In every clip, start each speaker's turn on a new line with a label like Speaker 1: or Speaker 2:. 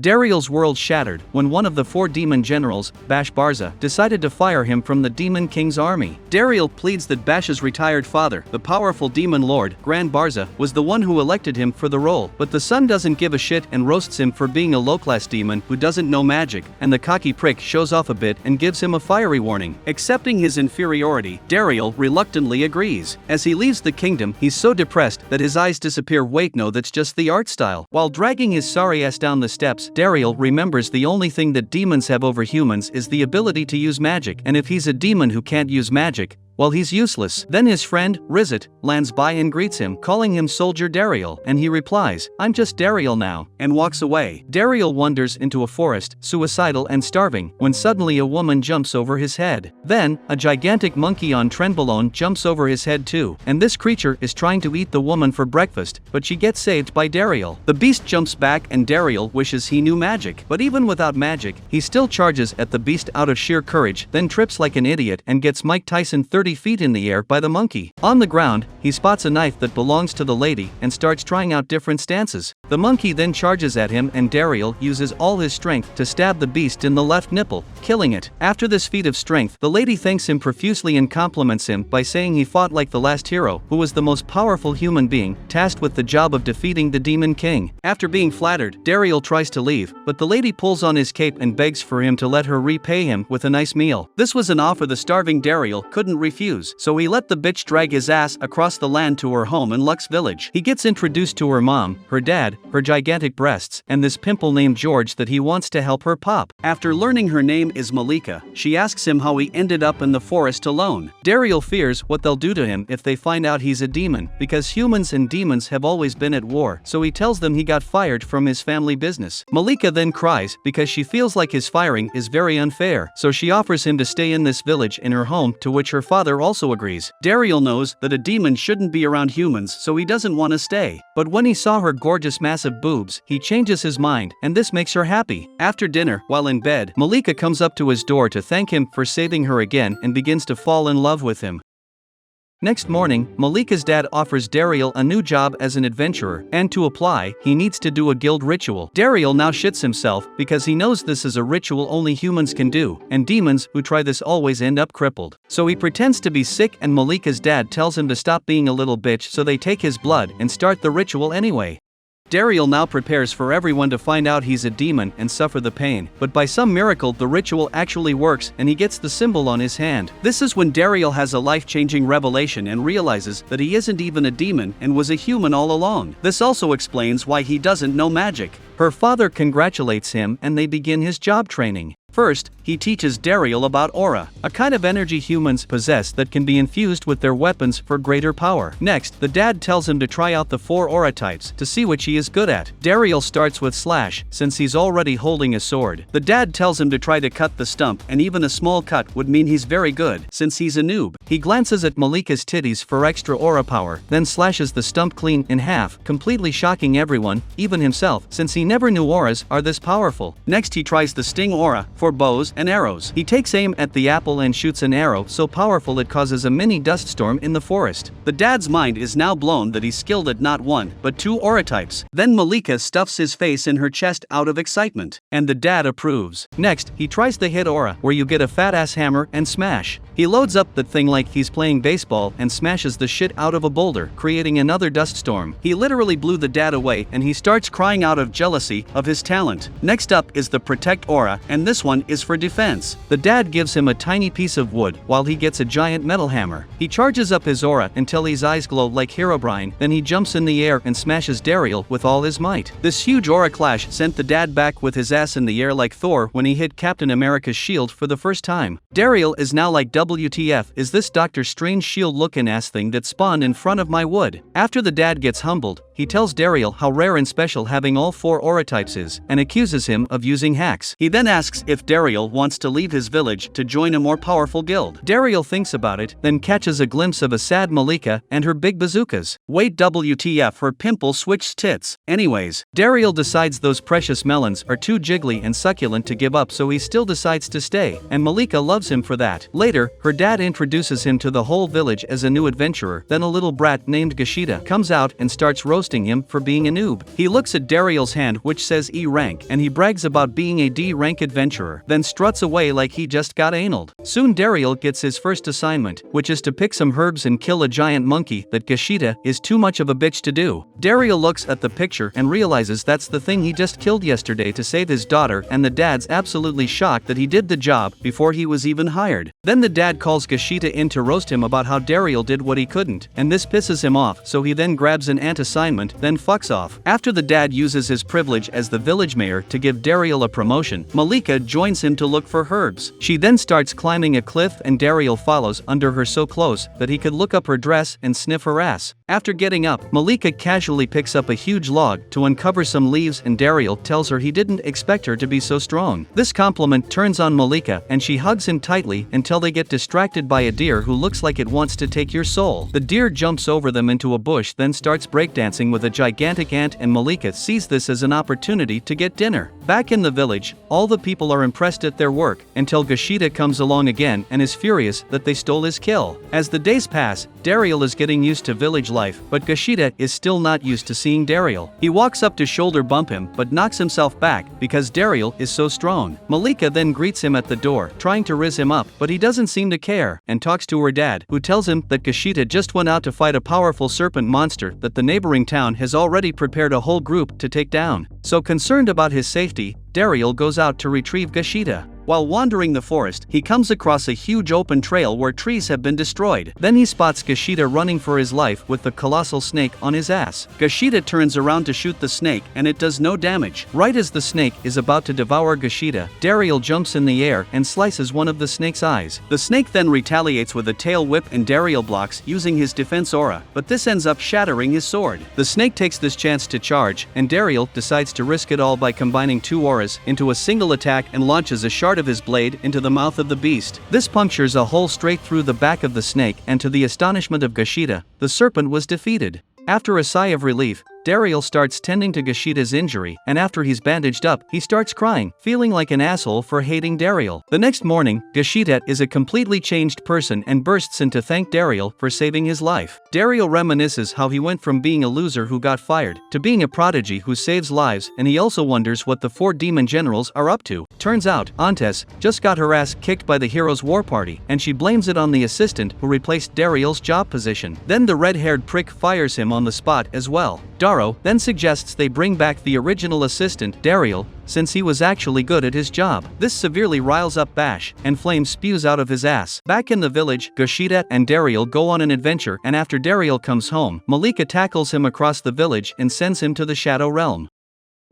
Speaker 1: Dariel's world shattered when one of the 4 demon generals, Bash Barza, decided to fire him from the Demon King's army. Dariel pleads that Bash's retired father, the powerful demon lord, Grand Barza, was the one who elected him for the role, but the son doesn't give a shit and roasts him for being a low-class demon who doesn't know magic, and the cocky prick shows off a bit and gives him a fiery warning. Accepting his inferiority, Dariel reluctantly agrees. As he leaves the kingdom, he's so depressed that his eyes disappear. Wait, no, that's just the art style. While dragging his sorry ass down the steps, Dariel remembers the only thing that demons have over humans is the ability to use magic, and if he's a demon who can't use magic, well, he's useless. Then his friend, Rizit, lands by and greets him, calling him Soldier Dariel, and he replies, "I'm just Dariel now," and walks away. Dariel wanders into a forest, suicidal and starving, when suddenly a woman jumps over his head. Then, a gigantic monkey on Trenbolone jumps over his head too, and this creature is trying to eat the woman for breakfast, but she gets saved by Dariel. The beast jumps back and Dariel wishes he knew magic, but even without magic, he still charges at the beast out of sheer courage, then trips like an idiot and gets Mike Tyson 30 feet in the air by the monkey. On the ground, he spots a knife that belongs to the lady and starts trying out different stances. The monkey then charges at him and Dariel uses all his strength to stab the beast in the left nipple, killing it. After this feat of strength, the lady thanks him profusely and compliments him by saying he fought like the last hero, who was the most powerful human being, tasked with the job of defeating the Demon King. After being flattered, Dariel tries to leave, but the lady pulls on his cape and begs for him to let her repay him with a nice meal. This was an offer the starving Dariel couldn't refuse, so he let the bitch drag his ass across the land to her home in Lux Village. He gets introduced to her mom, her dad, her gigantic breasts, and this pimple named George that he wants to help her pop. After learning her name is Malika, she asks him how he ended up in the forest alone. Dariel fears what they'll do to him if they find out he's a demon, because humans and demons have always been at war, so he tells them he got fired from his family business. Malika then cries because she feels like his firing is very unfair, so she offers him to stay in this village in her home, to which her father also agrees. Dariel knows that a demon shouldn't be around humans, so he doesn't want to stay. But when he saw her gorgeous massive boobs, he changes his mind, and this makes her happy. After dinner, while in bed, Malika comes up to his door to thank him for saving her again and begins to fall in love with him. Next morning, Malika's dad offers Dariel a new job as an adventurer, and to apply, he needs to do a guild ritual. Dariel now shits himself because he knows this is a ritual only humans can do, and demons who try this always end up crippled. So he pretends to be sick and Malika's dad tells him to stop being a little bitch, so they take his blood and start the ritual anyway. Dariel now prepares for everyone to find out he's a demon and suffer the pain, but by some miracle the ritual actually works and he gets the symbol on his hand. This is when Dariel has a life-changing revelation and realizes that he isn't even a demon and was a human all along. This also explains why he doesn't know magic. Her father congratulates him and they begin his job training. First, he teaches Dariel about aura, a kind of energy humans possess that can be infused with their weapons for greater power. Next, the dad tells him to try out the 4 aura types to see which he is good at. Dariel starts with slash, since he's already holding a sword. The dad tells him to try to cut the stump, and even a small cut would mean he's very good, since he's a noob. He glances at Malika's titties for extra aura power, then slashes the stump clean in half, completely shocking everyone, even himself, since he never knew auras are this powerful. Next he tries the sting aura, for bows and arrows. He takes aim at the apple and shoots an arrow so powerful it causes a mini dust storm in the forest. The dad's mind is now blown that he's skilled at not 1, but 2 aura types. Then Malika stuffs his face in her chest out of excitement, and the dad approves. Next, he tries the hit aura, where you get a fat ass hammer and smash. He loads up that thing like he's playing baseball and smashes the shit out of a boulder, creating another dust storm. He literally blew the dad away and he starts crying out of jealousy of his talent. Next up is the protect aura, and this one is for defense. The dad gives him a tiny piece of wood while he gets a giant metal hammer. He charges up his aura until his eyes glow like Herobrine, then he jumps in the air and smashes Dariel with all his might. This huge aura clash sent the dad back with his ass in the air like Thor when he hit Captain America's shield for the first time. Dariel is now like, WTF is this Doctor Strange shield looking ass thing that spawned in front of my wood? After the dad gets humbled, he tells Dariel how rare and special having all 4 aura types is, and accuses him of using hacks. He then asks if Dariel wants to leave his village to join a more powerful guild. Dariel thinks about it, then catches a glimpse of a sad Malika and her big bazookas. Wait, WTF, her pimple switched tits. Anyways, Dariel decides those precious melons are too jiggly and succulent to give up, so he still decides to stay, and Malika loves him for that. Later, her dad introduces him to the whole village as a new adventurer, then a little brat named Gashida comes out and starts roasting roasting him for being a noob. He looks at Dariel's hand which says E rank and he brags about being a D rank adventurer, then struts away like he just got analed. Soon Dariel gets his first assignment, which is to pick some herbs and kill a giant monkey that Gashida is too much of a bitch to do. Dariel looks at the picture and realizes that's the thing he just killed yesterday to save his daughter, and the dad's absolutely shocked that he did the job before he was even hired. Then the dad calls Gashida in to roast him about how Dariel did what he couldn't, and this pisses him off, so he then grabs an ant assignment, then fucks off. After the dad uses his privilege as the village mayor to give Dariel a promotion, Malika joins him to look for herbs. She then starts climbing a cliff and Dariel follows under her so close that he could look up her dress and sniff her ass. After getting up, Malika casually picks up a huge log to uncover some leaves and Dariel tells her he didn't expect her to be so strong. This compliment turns on Malika and she hugs him tightly until they get distracted by a deer who looks like it wants to take your soul. The deer jumps over them into a bush, then starts breakdancing with a gigantic ant, and Malika sees this as an opportunity to get dinner. Back in the village, all the people are impressed at their work until Gashida comes along again and is furious that they stole his kill. As the days pass, Dariel is getting used to village life, but Gashida is still not used to seeing Dariel. He walks up to shoulder bump him but knocks himself back because Dariel is so strong. Malika then greets him at the door, trying to riz him up, but he doesn't seem to care, and talks to her dad, who tells him that Gashida just went out to fight a powerful serpent monster that the neighboring town has already prepared a whole group to take down. So concerned about his safety, Dariel goes out to retrieve Gashida. While wandering the forest, he comes across a huge open trail where trees have been destroyed. Then he spots Gashida running for his life with the colossal snake on his ass. Gashida turns around to shoot the snake and it does no damage. Right as the snake is about to devour Gashida, Dariel jumps in the air and slices one of the snake's eyes. The snake then retaliates with a tail whip and Dariel blocks using his defense aura, but this ends up shattering his sword. The snake takes this chance to charge, and Dariel decides to risk it all by combining two auras into a single attack and launches a shard of his blade into the mouth of the beast. This punctures a hole straight through the back of the snake, and to the astonishment of Gashida, the serpent was defeated. After a sigh of relief, Dariel starts tending to Gashida's injury, and after he's bandaged up, he starts crying, feeling like an asshole for hating Dariel. The next morning, Gashida is a completely changed person and bursts in to thank Dariel for saving his life. Dariel reminisces how he went from being a loser who got fired to being a prodigy who saves lives, and he also wonders what the 4 demon generals are up to. Turns out, Antes just got her ass kicked by the hero's war party, and she blames it on the assistant who replaced Dariel's job position. Then the red-haired prick fires him on the spot as well. Daro then suggests they bring back the original assistant, Dariel, since he was actually good at his job. This severely riles up Bash, and flame spews out of his ass. Back in the village, Gashida and Dariel go on an adventure, and after Dariel comes home, Malika tackles him across the village and sends him to the Shadow Realm.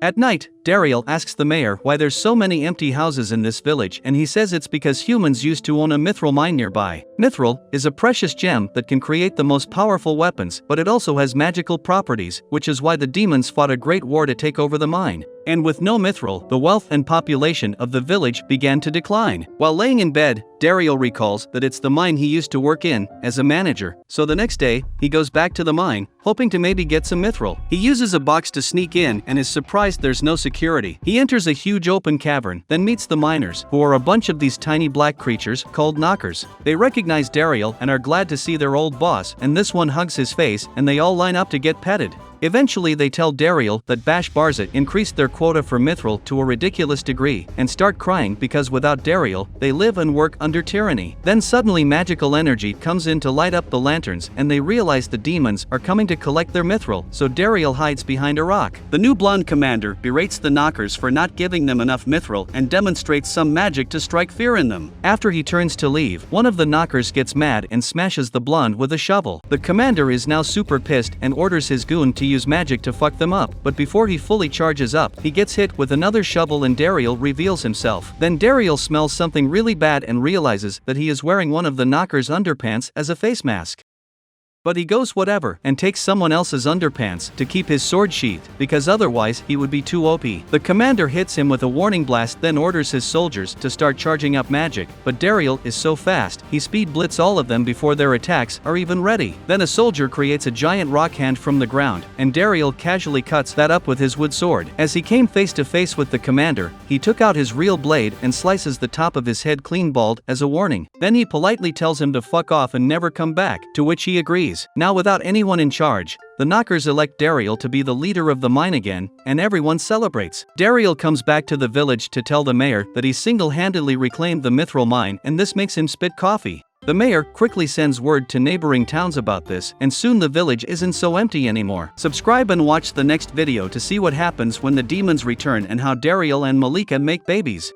Speaker 1: At night, Dariel asks the mayor why there's so many empty houses in this village, and he says it's because humans used to own a mithril mine nearby. Mithril is a precious gem that can create the most powerful weapons, but it also has magical properties, which is why the demons fought a great war to take over the mine. And with no mithril, the wealth and population of the village began to decline. While laying in bed, Dariel recalls that it's the mine he used to work in as a manager, so the next day, he goes back to the mine, hoping to maybe get some mithril. He uses a box to sneak in and is surprised there's no security. He enters a huge open cavern, then meets the miners, who are a bunch of these tiny black creatures called knockers. They recognize Dariel and are glad to see their old boss, and this one hugs his face, and they all line up to get petted. Eventually they tell Dariel that Bash Barza increased their quota for mithril to a ridiculous degree, and start crying because without Dariel, they live and work under tyranny. Then suddenly magical energy comes in to light up the lanterns, and they realize the demons are coming to collect their mithril, so Dariel hides behind a rock. The new blonde commander berates the knockers for not giving them enough mithril and demonstrates some magic to strike fear in them. After he turns to leave, one of the knockers gets mad and smashes the blonde with a shovel. The commander is now super pissed and orders his goon to use magic to fuck them up, but before he fully charges up, he gets hit with another shovel and Dariel reveals himself. Then Dariel smells something really bad and realizes that he is wearing one of the knockers' underpants as a face mask. But he goes whatever and takes someone else's underpants to keep his sword sheathed, because otherwise he would be too OP. The commander hits him with a warning blast, then orders his soldiers to start charging up magic, but Dariel is so fast, he speed blitz all of them before their attacks are even ready. Then a soldier creates a giant rock hand from the ground, and Dariel casually cuts that up with his wood sword. As he came face to face with the commander, he took out his real blade and slices the top of his head clean bald as a warning. Then he politely tells him to fuck off and never come back, to which he agrees. days. Now without anyone in charge, the knockers elect Dariel to be the leader of the mine again, and everyone celebrates. Dariel comes back to the village to tell the mayor that he single-handedly reclaimed the mithril mine, and this makes him spit coffee. The mayor quickly sends word to neighboring towns about this, and soon the village isn't so empty anymore. Subscribe and watch the next video to see what happens when the demons return and how Dariel and Malika make babies.